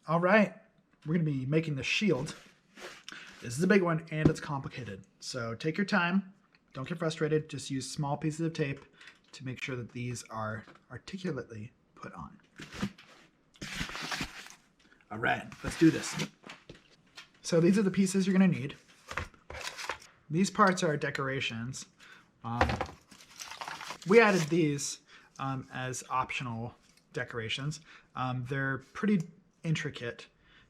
All right, we're gonna be making the shield. This is a big one and it's complicated. So take your time, don't get frustrated, just use small pieces of tape to make sure that these are articulately put on. All right, let's do this. So these are the pieces you're gonna need. These parts are decorations. We added these as optional decorations. They're pretty intricate.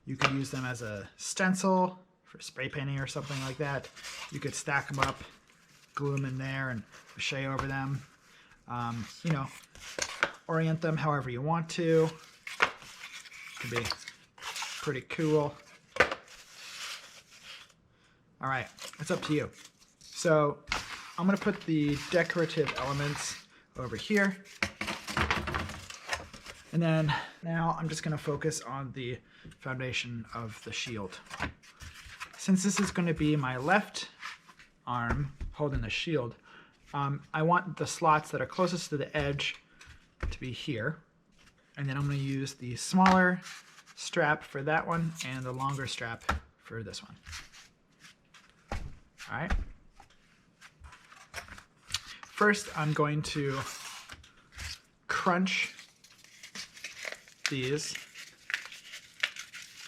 You could use them as a stencil for spray painting or something like that. You could stack them up, glue them in there, and mache over them. You know, orient them however you want to. Could be pretty cool. All right, it's up to you. So I'm gonna put the decorative elements over here. And then now I'm just gonna focus on the foundation of the shield. Since this is gonna be my left arm holding the shield, I want the slots that are closest to the edge to be here. And then I'm gonna use the smaller strap for that one and the longer strap for this one. All right. First, I'm going to crunch these,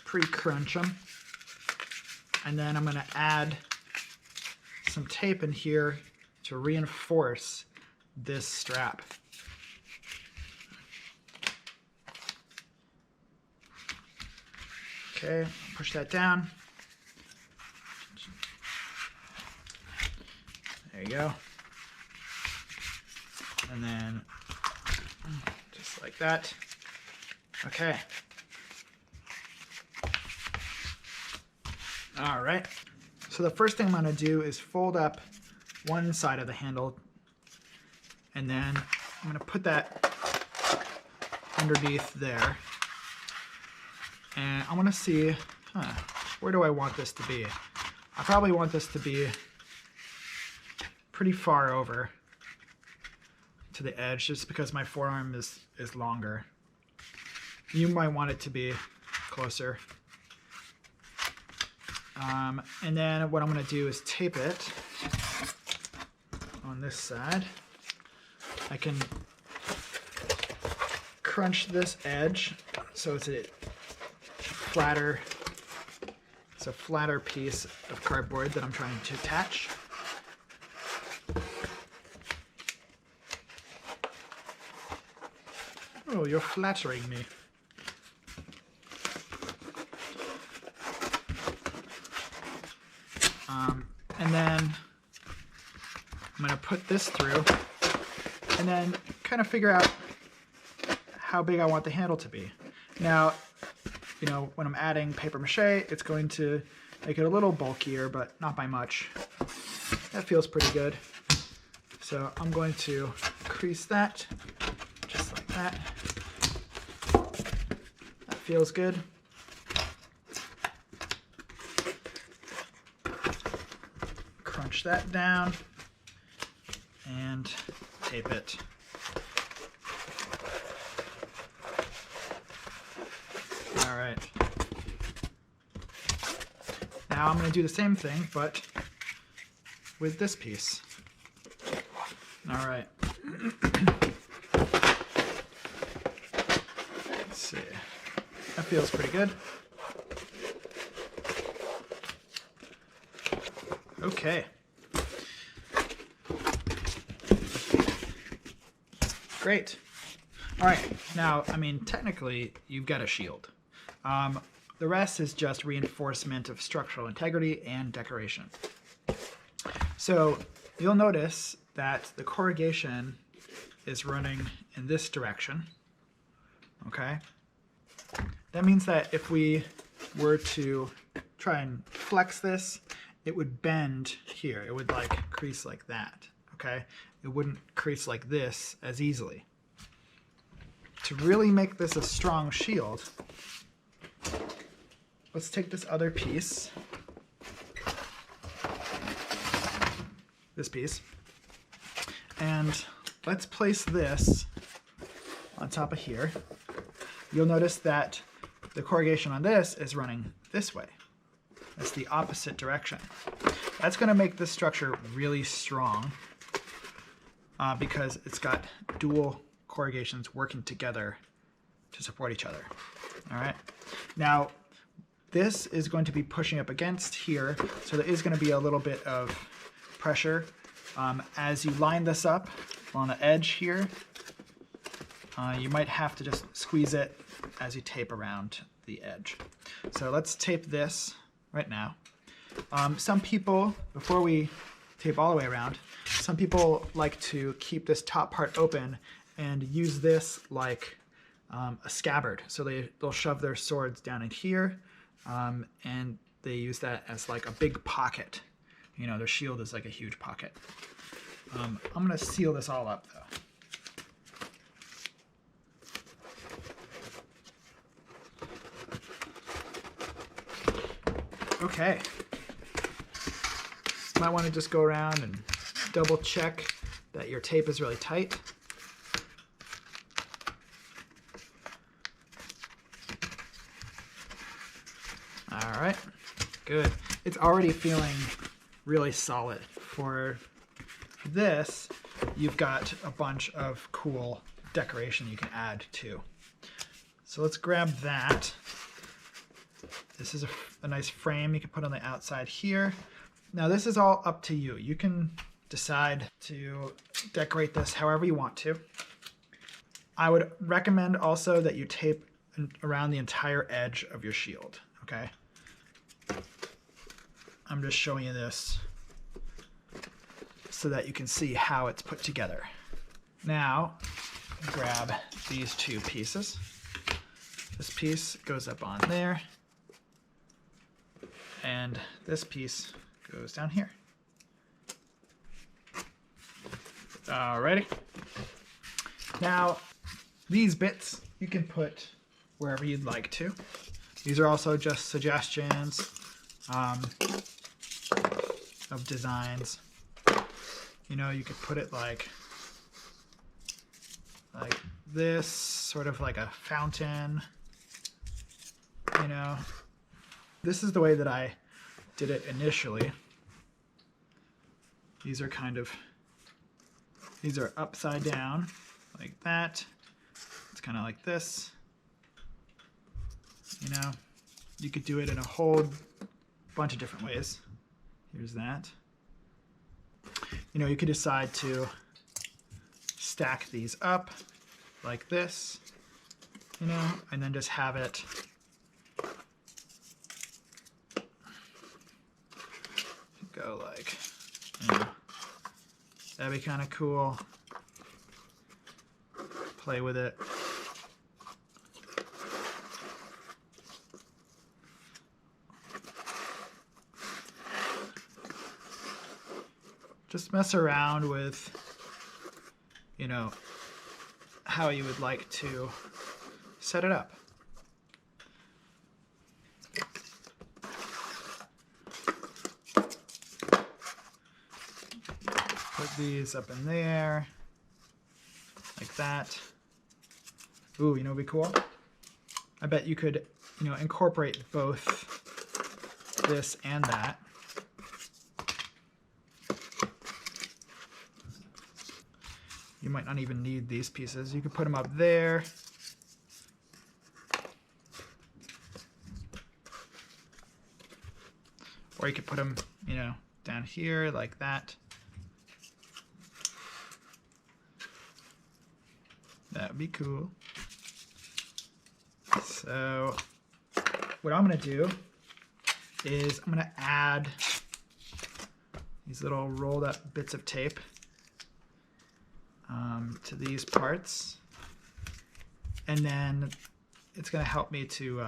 pre-crunch them, and then I'm going to add some tape in here to reinforce this strap. Okay, push that down. There you go. And then just like that. Okay. All right. So the first thing I'm going to do is fold up one side of the handle, and then I'm going to put that underneath there. And I want to see, where do I want this to be? I probably want this to be pretty far over to the edge, just because my forearm is longer. You might want it to be closer. And then what I'm going to do is tape it on this side. I can crunch this edge so it's a flatter piece of cardboard that I'm trying to attach. Oh, you're flattering me. And then I'm going to put this through and then kind of figure out how big I want the handle to be. Now, you know, when I'm adding paper mache, it's going to make it a little bulkier, but not by much. That feels pretty good. So I'm going to crease that just like that. That feels good. Crunch that down and tape it. All right. Now I'm going to do the same thing, but with this piece. All right. Let's see. That feels pretty good. Okay. Great. All right. Now, I mean, technically, you've got a shield. The rest is just reinforcement of structural integrity and decoration. So you'll notice that the corrugation is running in this direction. Okay. That means that if we were to try and flex this, it would bend here. It would like crease like that. Okay. It wouldn't crease like this as easily. To really make this a strong shield, let's take this other piece, this piece, and let's place this on top of here. You'll notice that the corrugation on this is running this way. That's the opposite direction. That's going to make this structure really strong because it's got dual corrugations working together to support each other. All right. Now, this is going to be pushing up against here, so there is going to be a little bit of pressure. As you line this up on the edge here, you might have to just squeeze it as you tape around the edge. So let's tape this right now. Some people, before we tape all the way around, some people like to keep this top part open and use this like a scabbard. So they'll shove their swords down in here, and they use that as like a big pocket. You know, their shield is like a huge pocket. I'm going to seal this all up though. Okay. You might want to just go around and double check that your tape is really tight. All right, good. It's already feeling really solid. For this, you've got a bunch of cool decoration you can add too. So let's grab that. This is a nice frame you can put on the outside here. Now this is all up to you. You can decide to decorate this however you want to. I would recommend also that you tape around the entire edge of your shield, okay? I'm just showing you this so that you can see how it's put together. Now, grab these two pieces. This piece goes up on there, and this piece goes down here. Alrighty. Now, these bits you can put wherever you'd like to. These are also just suggestions of designs. You know, you could put it like this, sort of like a fountain. You know, this is the way that I did it initially. These are upside down like that. It's kind of like this. You know, you could do it in a whole bunch of different ways. Here's that. You know, you could decide to stack these up like this, you know, and then just have it go like, you know, that'd be kind of cool. Play with it. Just mess around with, you know, how you would like to set it up. Put these up in there, like that. Ooh, you know what'd be cool? I bet you could, you know, incorporate both this and that. You might not even need these pieces. You could put them up there. Or you could put them, you know, down here like that. That would be cool. So what I'm going to do is I'm going to add these little rolled up bits of tape to these parts, and then it's going to help me to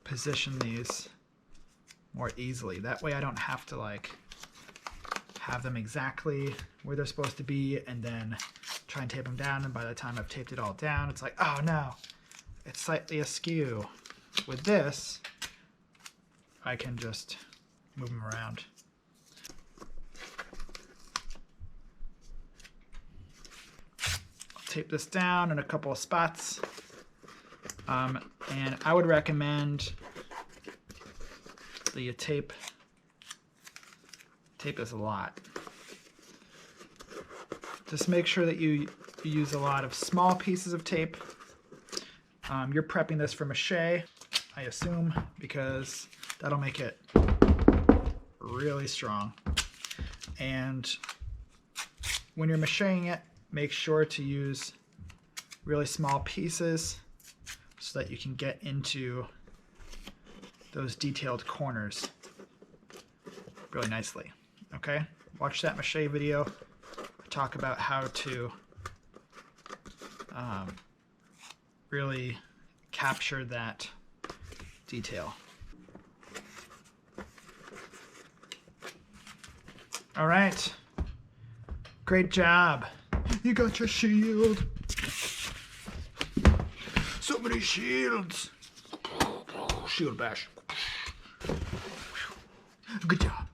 position these more easily. That way I don't have to like have them exactly where they're supposed to be and then try and tape them down, and by the time I've taped it all down it's like, oh no, it's slightly askew. With this I can just move them around. Tape this down in a couple of spots. And I would recommend that you tape this a lot. Just make sure that you use a lot of small pieces of tape. You're prepping this for Mache, I assume, because that'll make it really strong. And when you're macheing it, make sure to use really small pieces so that you can get into those detailed corners really nicely. Okay, watch that Mache video. I talk about how to really capture that detail. All right, great job. You got your shield. So many shields. Shield bash. Good job.